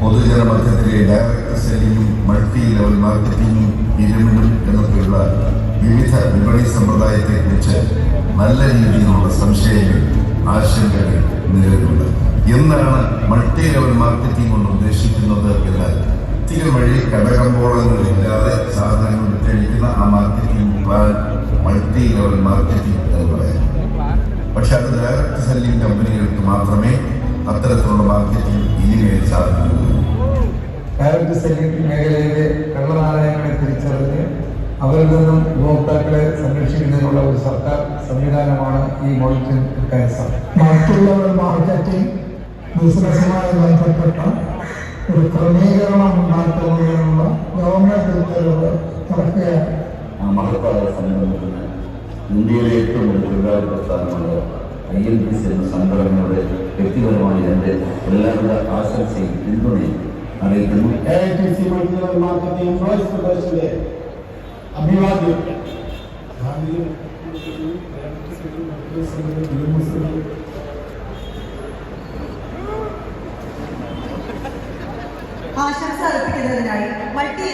പൊതുജനമധ്യത്തിലെ direct സെല്ലിങ്ങും multi level മാർക്കറ്റിംഗും പിരമിഡും എന്നൊക്കെയുള്ള വിവിധ വിപണി സമ്പ്രദായത്തെക്കുറിച്ച് നല്ല രീതിയിലുള്ള സംശയങ്ങൾ, ആശങ്കകൾ നിലവിലുണ്ട്. എന്താണ് മൾട്ടി ലെവൽ മാർക്കറ്റിംഗ് കൊണ്ട് ഉദ്ദേശിക്കുന്നത് എന്നാൽ വ്യക്തികൾ വഴി കടകമ്പോളങ്ങളില്ലാതെ സാധനങ്ങൾ വിറ്റഴിക്കുന്ന ആ marketing plan multi level marketing എന്ന് പറയുന്നു. പക്ഷെ അത് ഡയറക്ട് സെല്ലിംഗ് കമ്പനികൾക്ക് മാത്രമേ അത്തരത്തിലുള്ള മാർക്കറ്റിംഗ് ഇനിമേൽ സാധിക്കുകയുള്ളൂ. ഡയറക്ട് സെല്ലിംഗ് മേഖലയിലെ കള്ളനാണയങ്ങളെ തിരിച്ചറിഞ്ഞ് അവരിൽ നിന്നും ഉപഭോക്താക്കളെ സംരക്ഷിക്കുന്നതിനുള്ള ഒരു സർക്കാർ സംവിധാനമാണ് ഈ മോണിറ്ററിംഗ് മെക്കാനിസം. മറ്റുള്ളവർ മാർക്കറ്റിംഗ് ബിസിനസ്സുമായി ബന്ധപ്പെട്ട ഒരു ക്രമീകരണം ഉണ്ടാക്കുന്നതിനുള്ള ഗവൺമെന്റ് ഉത്തരവ് നടക്കുകയാണ്. ആ മഹത്തായ സംരംഭത്തിന് ഇന്ത്യയിലെ ഏറ്റവും വലിയ തൊഴിലാളി പ്രസ്ഥാനമായ INPC എന്ന സംഘടനയുടെ വ്യക്തിപരമായി എൻ്റെ എല്ലാവിധ ആശംസയും പിന്തുണയും അറിയിക്കുന്നു. AITC മൾട്ടിലെവൽ മാർക്കറ്റിംഗ് എംപ്ലോയീസ് ഫെഡറേഷന്റെ അഭിവാദ്യം. ആശംസ അർപ്പിക്കുന്നതിനായി മൾട്ടി